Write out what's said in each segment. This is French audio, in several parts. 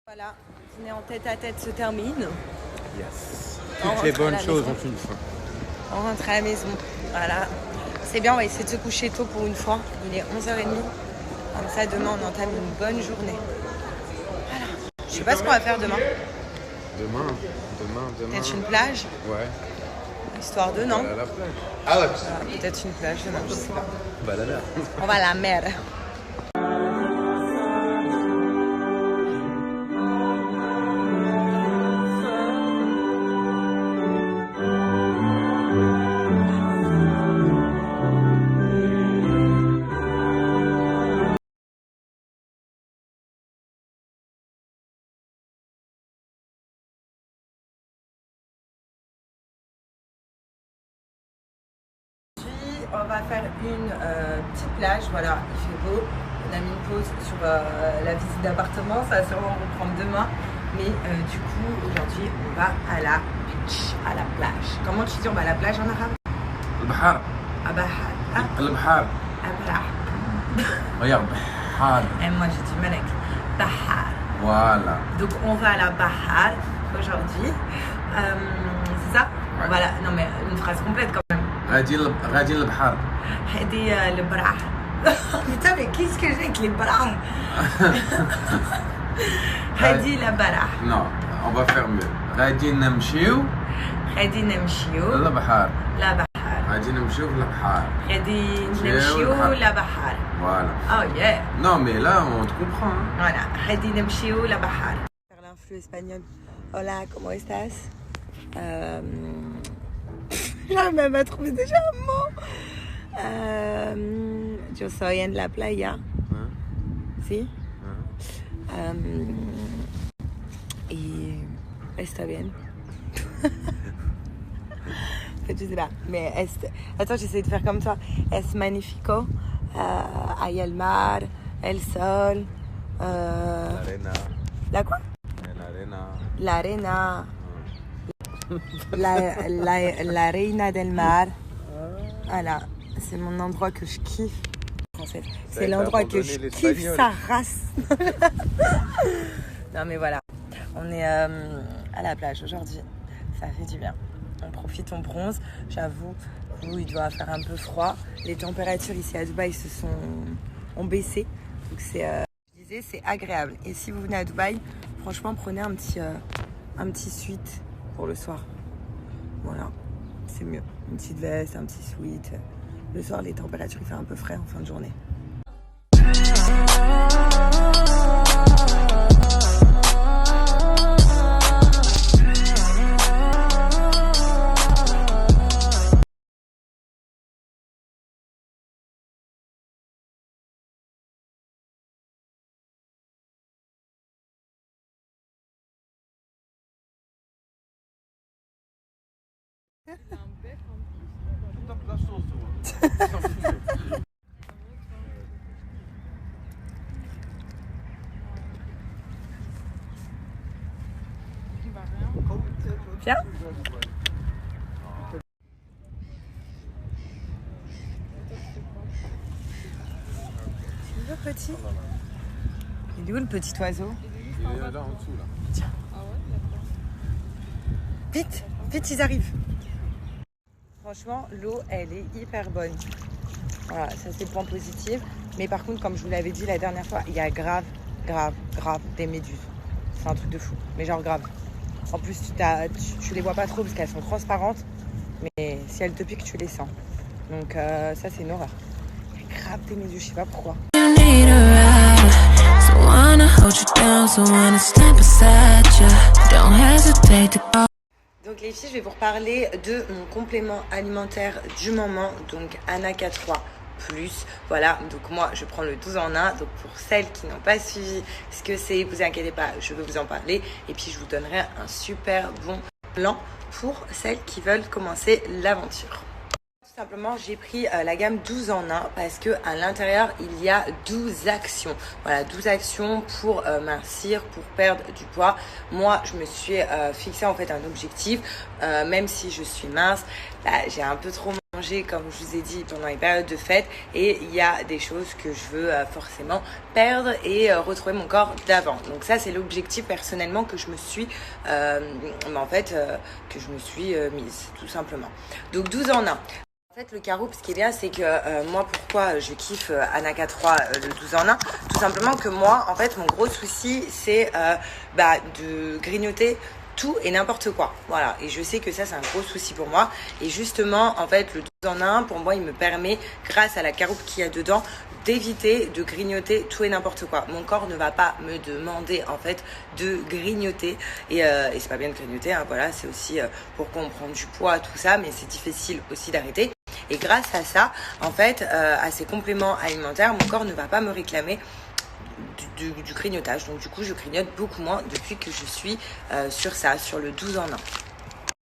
Voilà, dîner en tête-à-tête se termine. Yes. Toutes les bonnes choses ont une fin. On rentre à la maison. Voilà. C'est bien, on va essayer de se coucher tôt pour une fois. Il est 11h30. Comme ça, demain, on entame une bonne journée. Voilà. Je sais pas ce qu'on va faire demain. Demain. Peut-être une plage. Ouais. Histoire de, non? À la plage. Alex. Peut-être une plage demain, je sais pas. On va à la mer. On va à la mer. On va faire une petite plage, voilà, il fait beau. On a mis une pause sur la visite d'appartement, ça va sûrement reprendre demain. Mais du coup, aujourd'hui, on va à la beach, à la plage. Comment tu dis on va à la plage en arabe? البحر. Abahar. البحر. Abahar. Regarde, بحر. Et moi j'ai du mal avec Bahar. Voilà. Donc on va à la Bahar aujourd'hui. C'est ça? Ouais. Voilà, non mais une phrase complète quand même. غادي للبحر. Hadi le bras. Putain, mais qu'est-ce que j'ai avec les bras? Hadi la barah. Non, on va faire mieux. غادي نمشيو Hadi نمشيو للبحر. la bahar. غادي نمشيو للبحر. Hadi نمشيو la bahar. Voilà. Oh yeah. Non, mais là, on te comprend. Hein. Voilà. Hadi نمشيو la bahar. Faire l'influx espagnol. Hola, ¿cómo estás? J'arrive même à trouver déjà un mot. Yo soy en la playa. Hein? ¿Sí? Hein? Y está bien. En fait, je sais pas. Mais attends, j'essaie de faire comme toi. Es magnifico. Hay el mar, el sol. L'arena. La quoi? L'arena. L'arena. La reina del mar. Voilà. C'est mon endroit que je kiffe. Français. C'est l'endroit que je kiffe sa race. Non mais voilà. On est à la plage aujourd'hui. Ça fait du bien. On profite, on bronze. J'avoue, où il doit faire un peu froid. Les températures ici à Dubaï ont baissé. Donc je disais, c'est agréable. Et si vous venez à Dubaï, franchement, prenez un petit sweat pour le soir. Voilà, c'est mieux. Une petite veste, un petit sweat. Le soir, les températures, il fait un peu frais en fin de journée. Viens. Tu veux petit? Il est où le petit oiseau? Il est là en dessous, là. Tiens. Vite, vite, ils arrivent. Franchement, l'eau, elle est hyper bonne. Voilà, ça c'est le point positif. Mais par contre, comme je vous l'avais dit la dernière fois, il y a grave des méduses. C'est un truc de fou, mais genre grave. En plus, tu les vois pas trop parce qu'elles sont transparentes. Mais si elles te piquent, tu les sens. Donc ça, c'est une horreur. Il y a grave des méduses, je sais pas pourquoi. Donc les filles, je vais vous reparler de mon complément alimentaire du moment, donc Anaka 3 plus. Voilà, donc moi je prends le 12 en 1. Donc pour celles qui n'ont pas suivi ce que c'est, vous inquiétez pas, je vais vous en parler. Et puis je vous donnerai un super bon plan pour celles qui veulent commencer l'aventure. Tout simplement, j'ai pris la gamme 12 en 1 parce que à l'intérieur, il y a 12 actions. Voilà, 12 actions pour mincir, pour perdre du poids. Moi, je me suis fixé en fait un objectif, même si je suis mince. Là, j'ai un peu trop manger, comme je vous ai dit, pendant les périodes de fête, et il y a des choses que je veux forcément perdre et retrouver mon corps d'avant. Donc ça, c'est l'objectif personnellement que je me suis mise, tout simplement. Donc 12 en 1. En fait, le carreau, ce qui est bien, c'est que moi, pourquoi je kiffe Anna K3 le 12 en 1, tout simplement que moi, en fait, mon gros souci, c'est de grignoter tout et n'importe quoi. Voilà. Et je sais que ça, c'est un gros souci pour moi. Et justement, en fait, le 12 en 1, pour moi, il me permet, grâce à la caroube qu'il y a dedans, d'éviter de grignoter tout et n'importe quoi. Mon corps ne va pas me demander, en fait, de grignoter. Et c'est pas bien de grignoter, hein, voilà. C'est aussi pour qu'on prenne du poids, tout ça. Mais c'est difficile aussi d'arrêter. Et grâce à ça, en fait, à ces compléments alimentaires, mon corps ne va pas me réclamer du grignotage. Donc du coup, je grignote beaucoup moins depuis que je suis sur le 12 en 1.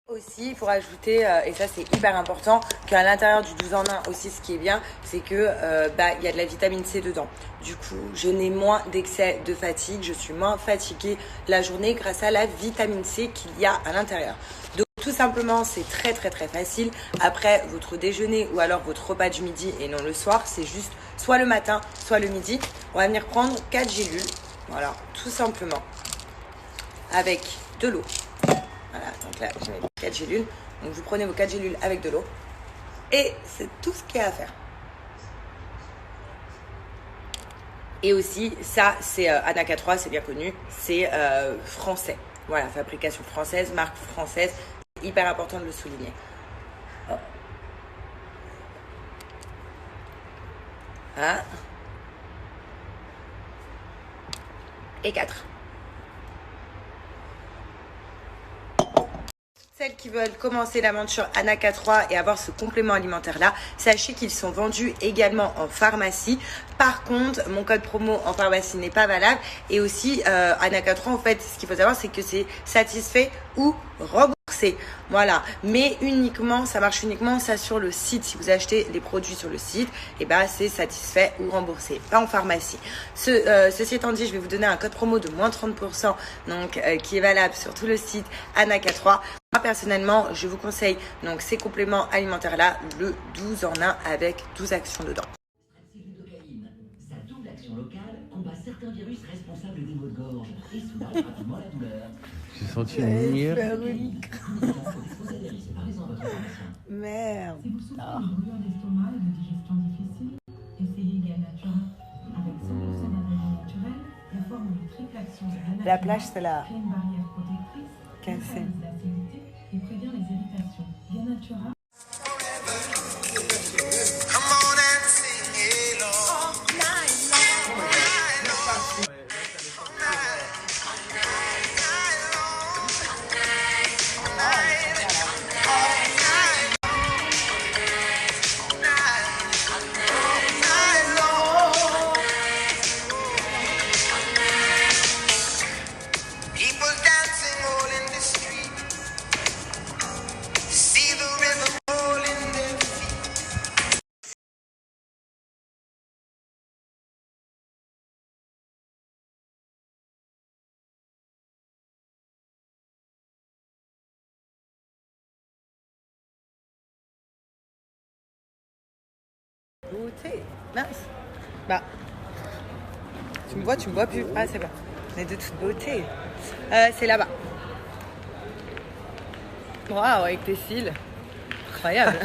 Aussi, il faut rajouter, et ça c'est hyper important, qu'à l'intérieur du 12 en 1 aussi, ce qui est bien, c'est que y a de la vitamine C dedans. Du coup, je n'ai moins d'excès de fatigue, je suis moins fatiguée la journée grâce à la vitamine C qu'il y a à l'intérieur. Donc tout simplement, c'est très très très facile. Après votre déjeuner ou alors votre repas du midi et non le soir, c'est juste soit le matin, soit le midi. On va venir prendre 4 gélules, voilà, tout simplement, avec de l'eau. Voilà, donc là, je mets 4 gélules. Donc, vous prenez vos 4 gélules avec de l'eau. Et c'est tout ce qu'il y a à faire. Et aussi, ça, c'est Anna K3, c'est bien connu. C'est français. Voilà, fabrication française, marque française. C'est hyper important de le souligner. Oh. Ah. Et 4. Celles qui veulent commencer l'aventure Anna K3 et avoir ce complément alimentaire là, sachez qu'ils sont vendus également en pharmacie. Par contre, mon code promo en pharmacie n'est pas valable. Et aussi, Anna K3, en fait, ce qu'il faut savoir, c'est que c'est satisfait ou remboursé. Voilà. Mais uniquement, ça marche uniquement ça sur le site. Si vous achetez les produits sur le site, et c'est satisfait ou remboursé, pas en pharmacie. Ceci étant dit, je vais vous donner un code promo de moins 30%, donc qui est valable sur tout le site Anna K3. Moi, personnellement, je vous conseille donc ces compléments alimentaires-là, le 12 en 1 avec 12 actions dedans. Sa double action locale combat certains virus responsables des maux de gorge et soulage rapidement la douleur. J'ai senti une lumière. Merde. Si vous souffrez de brûlures d'estomac et de digestion difficile, essayez Ganatura. Avec 100% d'ingrédients naturels, la formule triple action de Ganatura La plage, c'est là. crée une barrière protectrice, Cassé. neutralise l'acidité et prévient les irritations. Ganatura. Beauté. Mince. Tu me vois plus. Ah, c'est bon. On est de toute beauté. C'est là-bas. Waouh, avec tes cils. Incroyable.